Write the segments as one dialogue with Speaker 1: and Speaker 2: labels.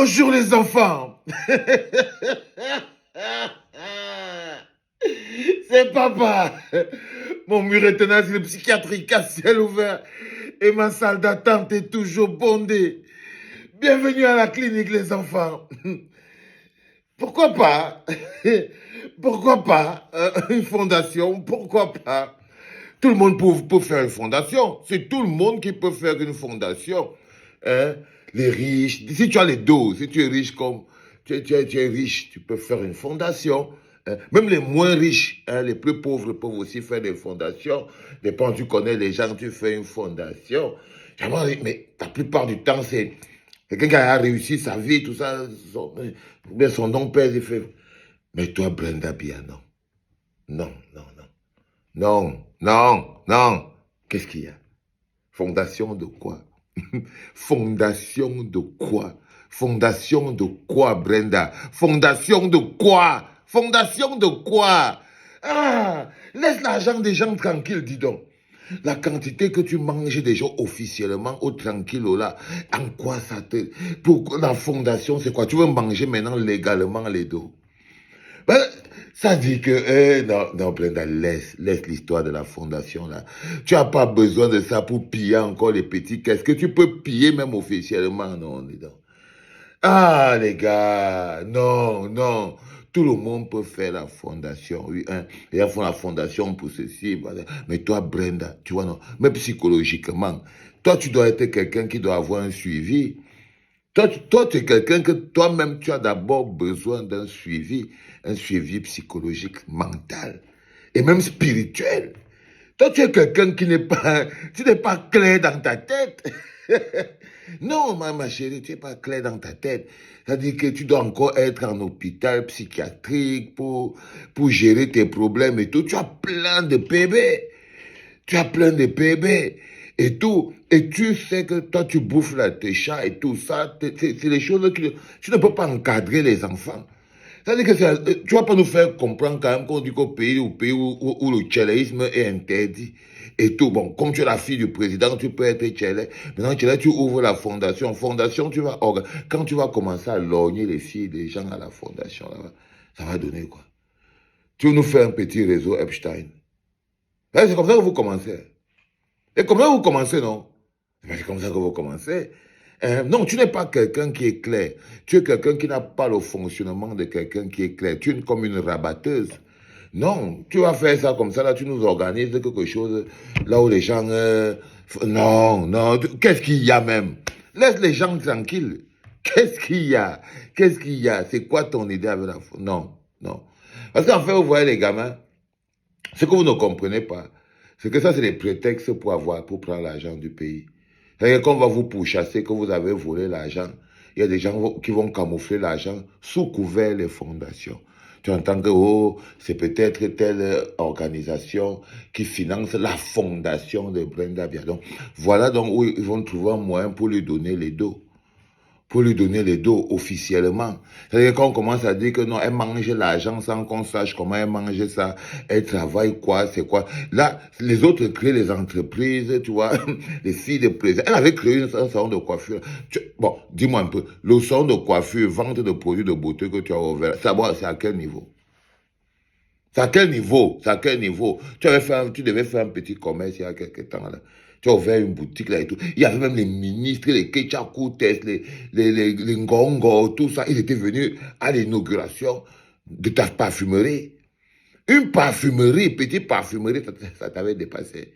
Speaker 1: Bonjour les enfants. C'est papa. Mon mur est un asile psychiatrique à ciel ouvert et ma salle d'attente est toujours bondée. Bienvenue à la clinique les enfants. Pourquoi pas? Pourquoi pas une fondation? Pourquoi pas? Tout le monde peut faire une fondation. C'est tout le monde qui peut faire une fondation. Hein? Les riches, si tu as les dos, si tu es riche comme tu es riche, tu peux faire une fondation. Hein? Même les moins riches, hein, les plus pauvres peuvent aussi faire des fondations. Dépend, tu connais les gens, tu fais une fondation. Mais la plupart du temps, c'est quelqu'un qui a réussi sa vie, tout ça. Son nom pèse, il fait. Mais toi, Brenda Bia, non. Non, non, non. Non, non, non. Qu'est-ce qu'il y a? Fondation de quoi? Fondation de quoi? Fondation de quoi, Brenda? Fondation de quoi? Fondation de quoi? Ah, laisse l'argent des gens tranquilles, dis donc. La quantité que tu manges déjà officiellement au tranquille là, en quoi ça te... Pour la fondation, c'est quoi? Tu veux manger maintenant légalement les dos? Ben, ça dit que, non, non, Brenda, laisse l'histoire de la fondation, là. Tu n'as pas besoin de ça pour piller encore les petits caisses, que tu peux piller même officiellement, non, dis donc. Ah, les gars, non, non. Tout le monde peut faire la fondation, oui, hein. Les gens font la fondation pour ceci, voilà. Mais toi, Brenda, tu vois, non, même psychologiquement, toi, tu dois être quelqu'un qui doit avoir un suivi. Toi, tu es quelqu'un que toi-même, tu as d'abord besoin d'un suivi, un suivi psychologique, mental et même spirituel. Toi, tu es quelqu'un qui n'est pas, tu n'es pas clair dans ta tête. Non, ma chérie, tu n'es pas clair dans ta tête. C'est-à-dire que tu dois encore être en hôpital psychiatrique pour gérer tes problèmes et tout. Tu as plein de bébés. Tu as plein de bébés et tout. Et tu sais que toi, tu bouffes là, tes chats et tout ça. C'est les choses que tu ne peux pas encadrer les enfants. C'est-à-dire que tu vas pas nous faire comprendre quand même qu'on dit qu'au pays, où le tchéléisme est interdit et tout. Bon, comme tu es la fille du président, tu peux être tchélé. Maintenant, tchélé, tu ouvres la fondation. Fondation, quand tu vas commencer à lorgner les filles des gens à la fondation, là, ça va donner quoi? Tu nous fais un petit réseau Epstein. C'est comme ça que vous commencez. Et comme ça vous commencez, non? C'est comme ça que vous commencez. Non, tu n'es pas quelqu'un qui est clair. Tu es quelqu'un qui n'a pas le fonctionnement de quelqu'un qui est clair. Tu es comme une rabatteuse. Non, tu vas faire ça comme ça, là, tu nous organises quelque chose, là où les gens... non, non, qu'est-ce qu'il y a même? Laisse les gens tranquilles. Qu'est-ce qu'il y a? Qu'est-ce qu'il y a? C'est quoi ton idée avec la... Non, non. Parce qu'en fait, vous voyez les gamins, ce que vous ne comprenez pas, c'est que ça, c'est des prétextes pour prendre l'argent du pays. C'est-à-dire qu'on va vous pourchasser, que vous avez volé l'argent. Il y a des gens qui vont camoufler l'argent sous couvert les fondations. Tu entends que, oh, c'est peut-être telle organisation qui finance la fondation de Brenda Biadon. Voilà donc où ils vont trouver un moyen pour lui donner les dos. Pour lui donner les dos officiellement. C'est-à-dire qu'on commence à dire que non, elle mange l'argent sans qu'on sache comment elle mange ça, elle travaille quoi, c'est quoi. Là, les autres créent les entreprises, tu vois, les filles de plaisir. Elle avait créé un salon de coiffure. Bon, dis-moi un peu, le salon de coiffure, vente de produits de beauté que tu as ouvert, c'est à quel niveau? C'est à quel niveau? C'est à quel niveau? Tu devais faire un petit commerce il y a quelques temps là. Tu as ouvert une boutique là et tout. Il y avait même les ministres, les Ketchakoutes, les Ngongo, tout ça. Ils étaient venus à l'inauguration de ta parfumerie. Une parfumerie, petite parfumerie, ça t'avait dépassé.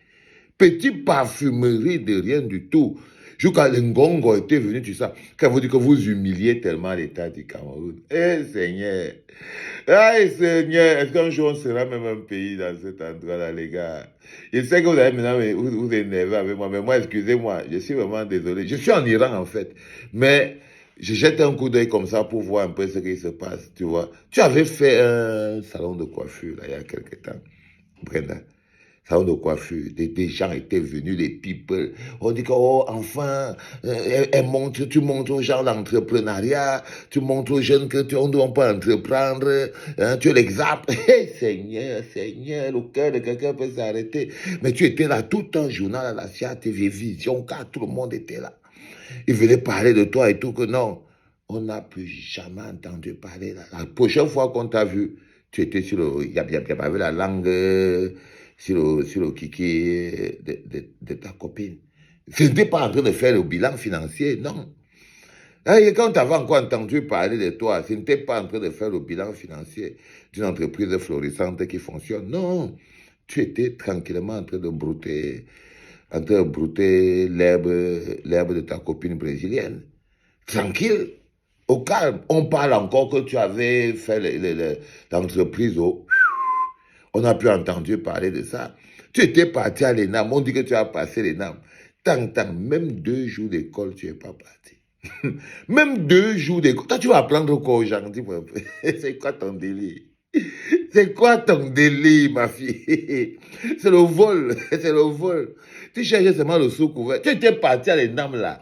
Speaker 1: Petite parfumerie de rien du tout. Jusqu'à Ngongo était venu, tu sais. Quand vous dites que vous humiliez tellement l'État du Cameroun. Eh Seigneur. Eh Seigneur. Est-ce qu'un jour on sera même un pays dans cet endroit-là, les gars? Je sais que vous avez maintenant vous énervez avec moi. Mais moi, excusez-moi. Je suis vraiment désolé. Je suis en Iran, en fait. Mais je jette un coup d'œil comme ça pour voir un peu ce qui se passe, tu vois. Tu avais fait un salon de coiffure, là, il y a quelque temps. Brenda. Salon de coiffure, des gens étaient venus, des people. On dit que, oh, enfin, tu montres aux gens l'entrepreneuriat, tu montres aux jeunes que on ne doit pas entreprendre, hein, tu es l'exemple. Hey, Seigneur, Seigneur, le cœur de quelqu'un peut s'arrêter. Mais tu étais là tout un journal à la CIA TV Vision, car tout le monde était là. Ils venaient parler de toi et tout, que non. On n'a plus jamais entendu parler. La prochaine fois qu'on t'a vu, tu étais sur le... Il n'y a pas la langue sur le kiki de ta copine. Tu n'étais pas en train de faire le bilan financier, non. Et quand tu avais encore entendu parler de toi, tu n'étais pas en train de faire le bilan financier d'une entreprise florissante qui fonctionne. Non, tu étais tranquillement en train de brouter l'herbe de ta copine brésilienne. Tranquille, au calme. On parle encore que tu avais fait l'entreprise au... On n'a plus entendu parler de ça. Tu étais parti à l'ENAM, on dit que tu as passé l'ENAM. Même 2 jours d'école, tu n'es pas parti. Même 2 jours d'école. Toi, tu vas apprendre quoi aux gens? Dis-moi un peu. C'est quoi ton délire? C'est quoi ton délire, ma fille? C'est le vol. C'est le vol. Tu cherchais seulement le sous-couvert. Tu étais parti à l'ENAM là.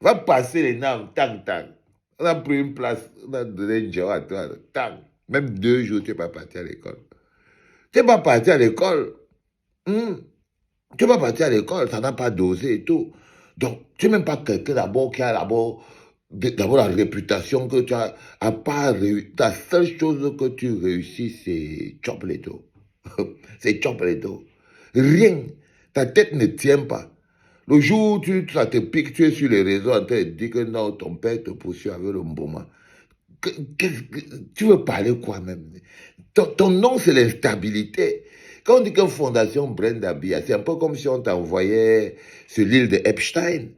Speaker 1: Va passer l'ENAM, tang. On a pris une place, on a donné une job à toi, tang. Même 2 jours, tu n'es pas parti à l'école. Tu n'es pas parti à l'école. Tu n'es pas parti à l'école, ça n'a pas dosé et tout. Donc, tu n'es même pas quelqu'un d'abord qui a d'abord la réputation que tu as. À part, la seule chose que tu réussis, c'est chopleto. C'est chopleto. Rien. Ta tête ne tient pas. Le jour où ça te pique, tu es sur les réseaux en train de dire que non, ton père te poursuit avec le mboma. Tu veux parler quoi même? Ton nom, c'est l'instabilité. Quand on dit que Fondation Brenda Biya, c'est un peu comme si on t'envoyait sur l'île de Epstein.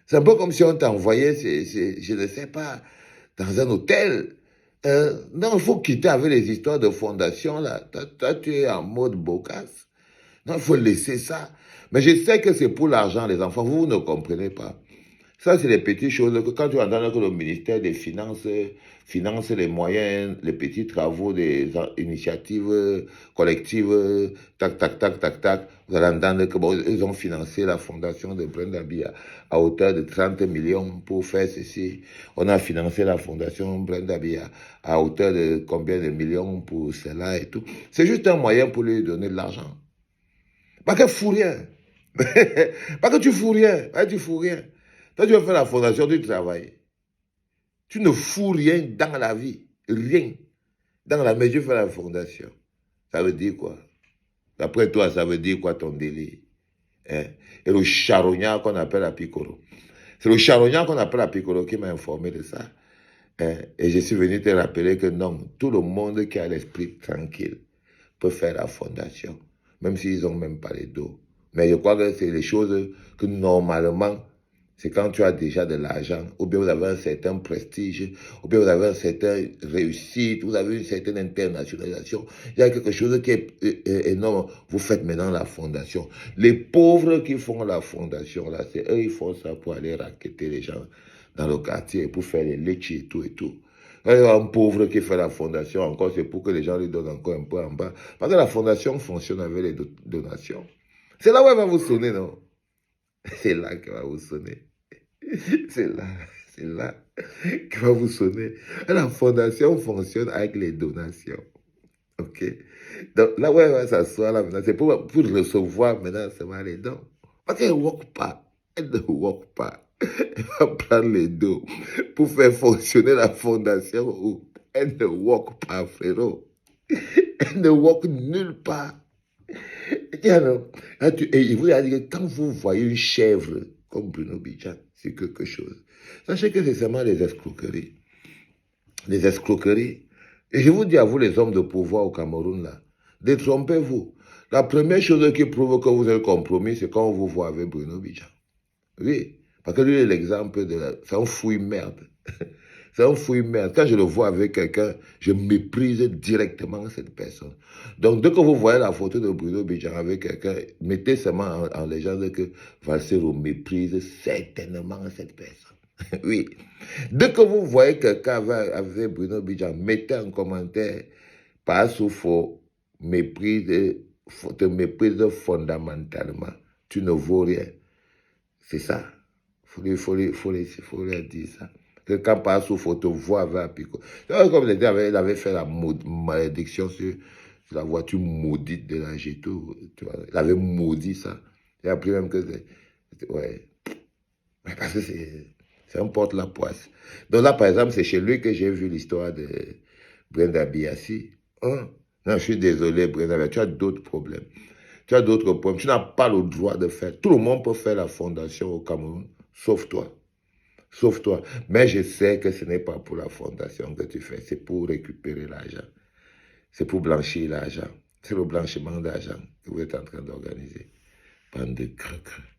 Speaker 1: C'est un peu comme si on t'envoyait, je ne sais pas, dans un hôtel. Non, il faut quitter avec les histoires de fondation, là. Toi, tu es en mode bocasse. Non, il faut laisser ça. Mais je sais que c'est pour l'argent, les enfants. Vous ne comprenez pas. Ça, c'est les petites choses que quand tu entends que le ministère des Finances finance les moyens, les petits travaux des initiatives collectives, tac, vous allez entendre que bon, ils ont financé la fondation de Brenda Biya à hauteur de 30 millions pour faire ceci. On a financé la fondation Brenda Biya à hauteur de combien de millions pour cela et tout. C'est juste un moyen pour lui donner de l'argent. Pas que fous rien. Pas que tu fous rien. Tu fous rien. Toi, tu vas faire la fondation du travail. Tu ne fous rien dans la vie. Rien. Dans la vie, tu fais la fondation. Ça veut dire quoi? D'après toi, ça veut dire quoi ton délire? Et le charognard qu'on appelle à Piccolo. C'est le charognard qu'on appelle à Piccolo qui m'a informé de ça. Et je suis venu te rappeler que non, tout le monde qui a l'esprit tranquille peut faire la fondation. Même s'ils n'ont même pas les dos. Mais je crois que c'est les choses que normalement, c'est quand tu as déjà de l'argent, ou bien vous avez un certain prestige, ou bien vous avez une certaine réussite, vous avez une certaine internationalisation. Il y a quelque chose qui est énorme. Vous faites maintenant la fondation. Les pauvres qui font la fondation, là, c'est eux, ils font ça pour aller racketter les gens dans le quartier, pour faire les leches et tout et tout. Quand il y a un pauvre qui fait la fondation, encore, c'est pour que les gens lui donnent encore un peu en bas. Parce que la fondation fonctionne avec les donations. C'est là où elle va vous sonner, non? C'est là qu'elle va vous sonner. C'est là qu'elle va vous sonner. La fondation fonctionne avec les donations. OK? Donc là où elle va s'asseoir, là, maintenant, c'est pour recevoir maintenant seulement les dons. Parce qu'elle ne walk pas. Elle ne walk pas. Elle va prendre les dons pour faire fonctionner la fondation. Elle ne walk pas, frérot. Elle ne walk nulle part. Et alors, et il vous a dit que quand vous voyez une chèvre comme Bruno Bidjan, c'est quelque chose. Sachez que c'est seulement des escroqueries. Des escroqueries. Et je vous dis à vous, les hommes de pouvoir au Cameroun, là, détrompez-vous. La première chose qui prouve que vous êtes compromis, c'est quand on vous voit avec Bruno Bidjan. Oui, parce que lui, est l'exemple de la... C'est un fouille merde. C'est un fouille merde. Quand je le vois avec quelqu'un, je méprise directement cette personne. Donc, dès que vous voyez la photo de Bruno Bidjan avec quelqu'un, mettez seulement en légende que Valsero méprise certainement cette personne. Oui. Dès que vous voyez quelqu'un avec Bruno Bidjan, mettez en commentaire, pas sous faux, te méprise fondamentalement. Tu ne vaux rien. C'est ça. Il faut leur dire ça. Quelqu'un passe sous photo, voit avec un picot. Comme il avait fait la malédiction sur la voiture maudite de la Géto. Il avait maudit ça. Il a pris même que c'est... Ouais. Mais parce que c'est... C'est un porte-la-poisse. Donc là, par exemple, c'est chez lui que j'ai vu l'histoire de Brenda Biassi. Hein? Non, je suis désolé, Brenda, tu as d'autres problèmes. Tu as d'autres problèmes. Tu n'as pas le droit de faire. Tout le monde peut faire la fondation au Cameroun, sauf toi. Sauf toi. Mais je sais que ce n'est pas pour la fondation que tu fais. C'est pour récupérer l'argent. C'est pour blanchir l'argent. C'est le blanchiment d'argent que vous êtes en train d'organiser. Bande de creux-creux.